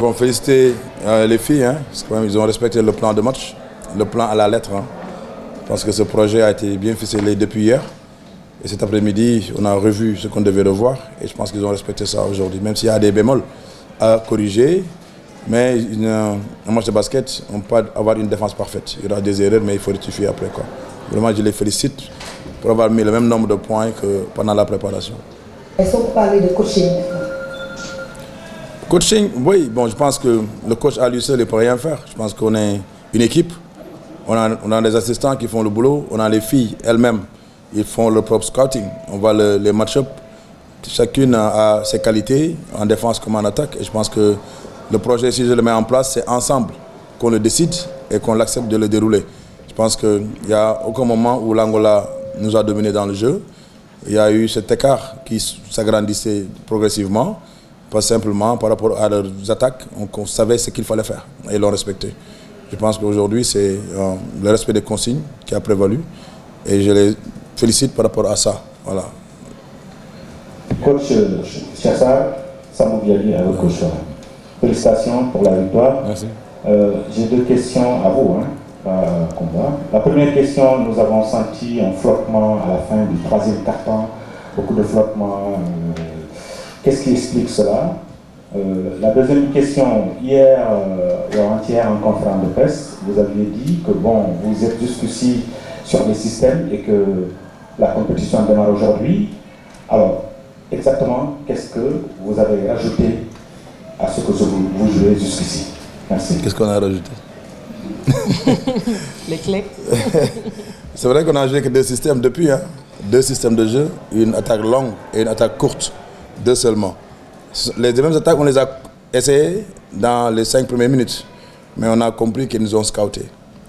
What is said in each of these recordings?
Bon, féliciter les filles, hein, parce qu'ils ont respecté le plan de match, le plan à la lettre. Hein. Je pense que ce projet a été bien ficelé depuis hier. Et cet après-midi, on a revu ce qu'on devait revoir. Et je pense qu'ils ont respecté ça aujourd'hui, même s'il y a des bémols à corriger. Mais un match de basket, on ne peut pas avoir une défense parfaite. Il y aura des erreurs, mais il faut rectifier après, quoi. Vraiment, je les félicite pour avoir mis le même nombre de points que pendant la préparation. Est-ce qu'on peut parler de coaching? Coaching, oui. Bon, je pense que le coach à lui seul ne peut rien faire. Je pense qu'on est une équipe. On a des assistants qui font le boulot. On a les filles elles-mêmes. Ils font leur propre scouting. On voit les match-up. Chacune a ses qualités, en défense comme en attaque. Et je pense que le projet, si je le mets en place, c'est ensemble qu'on le décide et qu'on l'accepte de le dérouler. Je pense qu'il n'y a aucun moment où l'Angola nous a dominés dans le jeu. Il y a eu cet écart qui s'agrandissait progressivement. Pas simplement par rapport à leurs attaques, on savait ce qu'il fallait faire et ils l'ont respecté. Je pense qu'aujourd'hui, c'est le respect des consignes qui a prévalu et je les félicite par rapport à ça. Voilà. Coach Chassar, Samou Biali avec coach. Félicitations pour la victoire. Merci. J'ai deux questions à vous. La première question, nous avons senti un flottement à la fin du troisième quart-temps, beaucoup de flottement. Qu'est-ce qui explique cela? La deuxième question, hier et avant-hier en conférence de presse, vous aviez dit que bon, vous êtes jusqu'ici sur les systèmes et que la compétition démarre aujourd'hui. Alors, exactement, qu'est-ce que vous avez rajouté à ce que vous jouez jusqu'ici? Merci. Qu'est-ce qu'on a rajouté? Les clés. C'est vrai qu'on a joué que deux systèmes depuis, hein? Deux systèmes de jeu, une attaque longue et une attaque courte. Deux seulement. Les mêmes attaques, on les a essayées dans les 5 premières minutes. Mais on a compris qu'ils nous ont scoutés.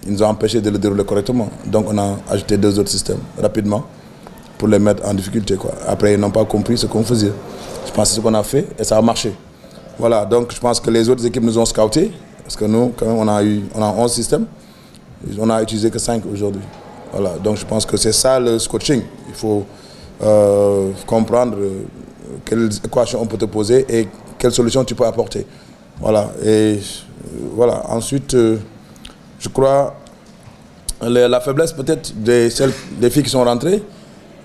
Ils nous ont empêchés de le dérouler correctement. Donc on a ajouté deux autres systèmes rapidement pour les mettre en difficulté, quoi. Après, ils n'ont pas compris ce qu'on faisait. Je pense que c'est ce qu'on a fait et ça a marché. Voilà, donc je pense que les autres équipes nous ont scoutés. Parce que nous, quand même, on a 11 systèmes. On n'a utilisé que 5 aujourd'hui. Voilà, donc je pense que c'est ça le coaching. Il faut comprendre quelles équations on peut te poser et quelles solutions tu peux apporter. Voilà, et voilà. Ensuite, je crois, la faiblesse peut-être des filles qui sont rentrées,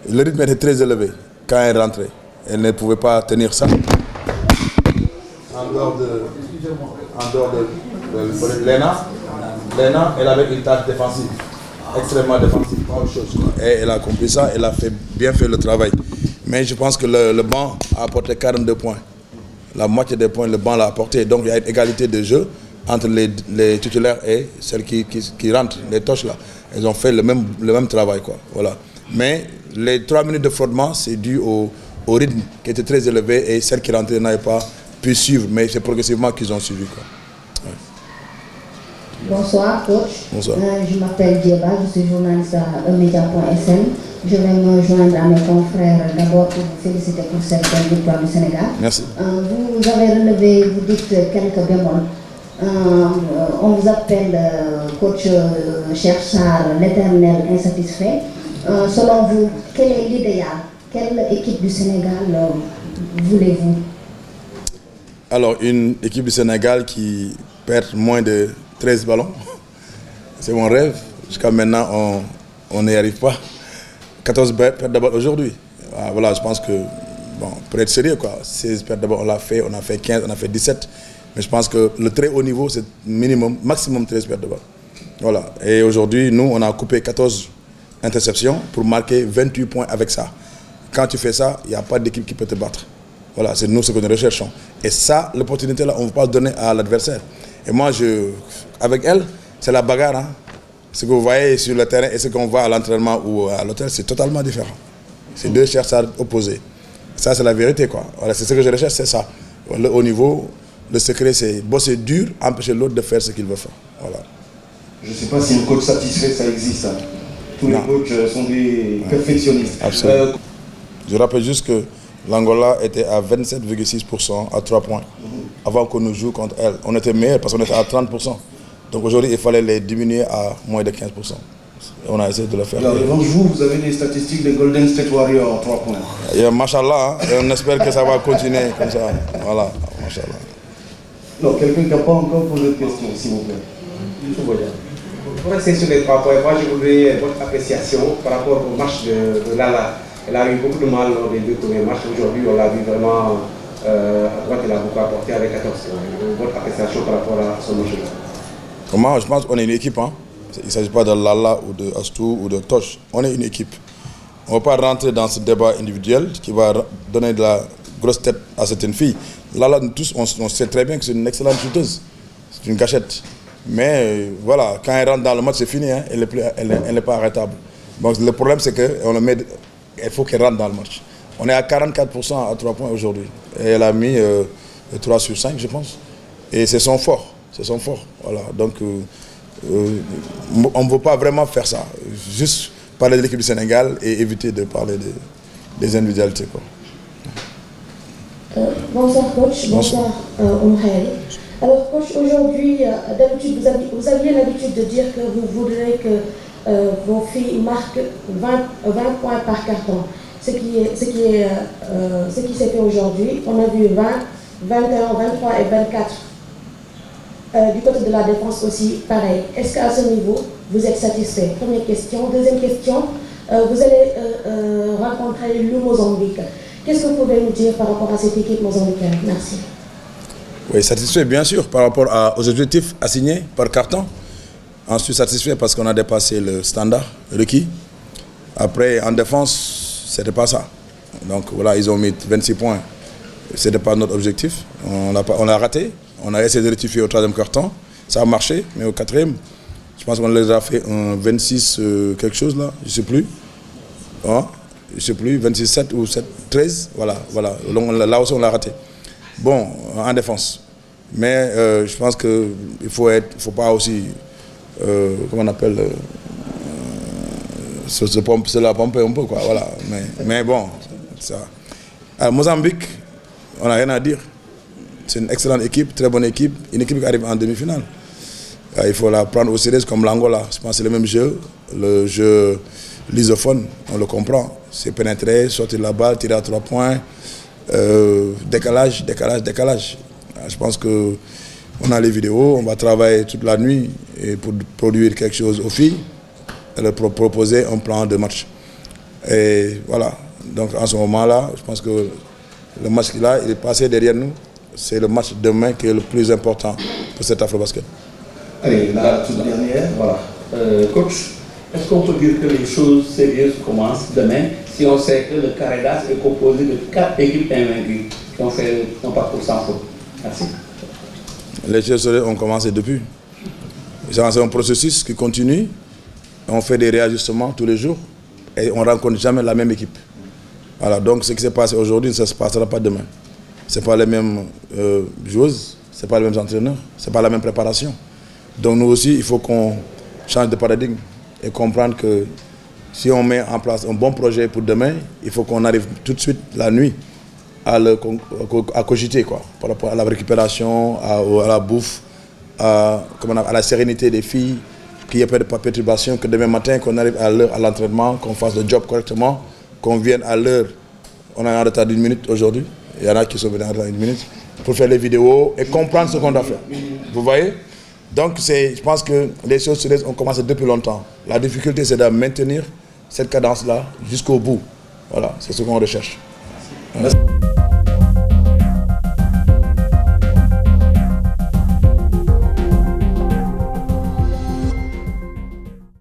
le rythme était très élevé quand elles rentraient. Elles ne pouvaient pas tenir ça. En dehors de Léna, elle avait une tâche défensive, extrêmement défensive, pas autre chose. Et elle a compris ça, elle a bien fait le travail. Mais je pense que le banc a apporté 42 points. La moitié des points, le banc l'a apporté. Donc il y a une égalité de jeu entre les titulaires et celles qui rentrent, les toches là. Elles ont fait le même travail, quoi. Voilà. Mais les 3 minutes de frottement, c'est dû au rythme qui était très élevé et celles qui rentraient n'avaient pas pu suivre. Mais c'est progressivement qu'ils ont suivi, quoi. Bonsoir, coach. Bonsoir. Je m'appelle Dieba, je suis journaliste à emedia.sn. Je vais me joindre à mes confrères d'abord pour vous féliciter pour cette victoire du Sénégal. Merci. Vous avez relevé, vous dites quelques bémols. On vous appelle coach Cheikh Sarr, l'éternel insatisfait. Selon vous, quel est l'idéal? Quelle équipe du Sénégal voulez-vous? Alors, une équipe du Sénégal qui perd moins de 13 ballons, c'est mon rêve. Jusqu'à maintenant, on n'y arrive pas. 14 pertes de balles aujourd'hui. Voilà, je pense que, bon, pour être sérieux, quoi, 16 pertes de balles, on a fait 15, on a fait 17. Mais je pense que le très haut niveau, c'est maximum 13 pertes de balles. Voilà. Et aujourd'hui, nous, on a coupé 14 interceptions pour marquer 28 points avec ça. Quand tu fais ça, il n'y a pas d'équipe qui peut te battre. Voilà, c'est nous ce que nous recherchons. Et ça, l'opportunité là, on ne va pas le donner à l'adversaire. Et moi, avec elle, c'est la bagarre. Hein. Ce que vous voyez sur le terrain et ce qu'on voit à l'entraînement ou à l'hôtel, c'est totalement différent. C'est deux chercheurs opposés. Ça, c'est la vérité, quoi. Voilà, c'est ce que je recherche, c'est ça. Le haut niveau, le secret, c'est bosser dur, empêcher l'autre de faire ce qu'il veut faire. Voilà. Je ne sais pas si un coach satisfait, ça existe. Hein. Tous les coachs sont des perfectionnistes. Absolument. Je rappelle juste que l'Angola était à 27,6% à 3 points avant qu'on nous joue contre elle. On était meilleurs parce qu'on était à 30%. Donc aujourd'hui, il fallait les diminuer à moins de 15%. Et on a essayé de le faire. Alors, devant vous avez des statistiques des Golden State Warriors à 3 points. Et machallah, hein, et on espère que ça va continuer comme ça. Voilà, machallah. Non, quelqu'un qui n'a pas encore posé de question, s'il vous plaît. Pour rester sur les 3 points, moi je voudrais votre appréciation par rapport au match de Lala. Elle a eu beaucoup de mal lors des 2 premiers matchs. Aujourd'hui, on l'a vu vraiment à droite, elle a beaucoup apporté avec 14 points. Votre appréciation par rapport à son match-là? Moi, je pense qu'on est une équipe. Hein. Il ne s'agit pas de Lala ou de Astou ou de Tosh. On est une équipe. On ne va pas rentrer dans ce débat individuel qui va donner de la grosse tête à certaines filles. Lala, nous tous, on sait très bien que c'est une excellente shooteuse. C'est une gâchette. Mais voilà, quand elle rentre dans le match, c'est fini. Hein. Elle n'est pas arrêtable. Donc le problème, c'est qu'il faut qu'elle rentre dans le match. On est à 44% à 3 points aujourd'hui. Et elle a mis 3 sur 5, je pense. Et c'est son fort. C'est son fort. Voilà. Donc on ne veut pas vraiment faire ça. Juste parler de l'équipe du Sénégal et éviter de parler des individualités. Quoi. Bonsoir coach, bonsoir Oumkhayri. Alors coach, aujourd'hui, d'habitude, vous aviez l'habitude de dire que vous voudrez que vos filles marquent 20 points par carton. Ce qui s'est fait aujourd'hui. On a vu 20, 21, 23 et 24. Du côté de la défense aussi, pareil. Est-ce qu'à ce niveau, vous êtes satisfait? Première question. Deuxième question, vous allez rencontrer le Mozambique. Qu'est-ce que vous pouvez nous dire par rapport à cette équipe mozambicaine? Merci. Oui, satisfait bien sûr par rapport aux objectifs assignés par carton. Ensuite satisfait parce qu'on a dépassé le standard requis. Après, en défense, ce n'était pas ça. Donc voilà, ils ont mis 26 points. Ce n'était pas notre objectif. On l'a raté. On a essayé de rectifier au 3e carton. Ça a marché, mais au 4e, je pense qu'on les a fait un 26 quelque chose là, je ne sais plus. Hein? Je ne sais plus, 26-7 ou 7-13. Voilà. Là aussi, on l'a raté. Bon, en défense. Mais je pense qu'il ne faut pas aussi, comment on appelle, se la pomper un peu, quoi. Voilà. Mais bon, ça. À Mozambique, on n'a rien à dire. C'est une excellente équipe, très bonne équipe, une équipe qui arrive en demi-finale. Il faut la prendre au sérieux comme l'Angola. Je pense que c'est le même jeu, le jeu lysophone, on le comprend. C'est pénétrer, sortir la balle, tirer à 3 points, décalage. Je pense qu'on a les vidéos, on va travailler toute la nuit pour produire quelque chose aux filles et leur proposer un plan de match. Et voilà, donc en ce moment-là, je pense que le match là, il est passé derrière nous. C'est le match demain qui est le plus important pour cet Afrobasket. Allez, la toute dernière, voilà. Coach, est-ce qu'on peut dire que les choses sérieuses commencent demain si on sait que le Carredas est composé de 4 équipes invaincues qui ont fait un parcours sans faute? Merci. Les choses sérieuses ont commencé depuis. C'est un processus qui continue. On fait des réajustements tous les jours et on ne rencontre jamais la même équipe. Voilà, donc ce qui s'est passé aujourd'hui, ça ne se passera pas demain. Ce n'est pas les mêmes joueuses, ce n'est pas les mêmes entraîneurs, ce n'est pas la même préparation. Donc nous aussi, il faut qu'on change de paradigme et comprendre que si on met en place un bon projet pour demain, il faut qu'on arrive tout de suite la nuit à cogiter quoi, par rapport à la récupération, à la bouffe, à la sérénité des filles, qu'il n'y ait pas de perturbation, que demain matin, qu'on arrive à l'heure à l'entraînement, qu'on fasse le job correctement, qu'on vienne à l'heure. On a un retard d'1 minute aujourd'hui. Il y en a qui sont venus en retard d'1 minute pour faire les vidéos et comprendre ce qu'on doit faire. Vous voyez? Donc je pense que les choses sérieuses ont commencé depuis longtemps. La difficulté, c'est de maintenir cette cadence-là jusqu'au bout. Voilà, c'est ce qu'on recherche. Merci.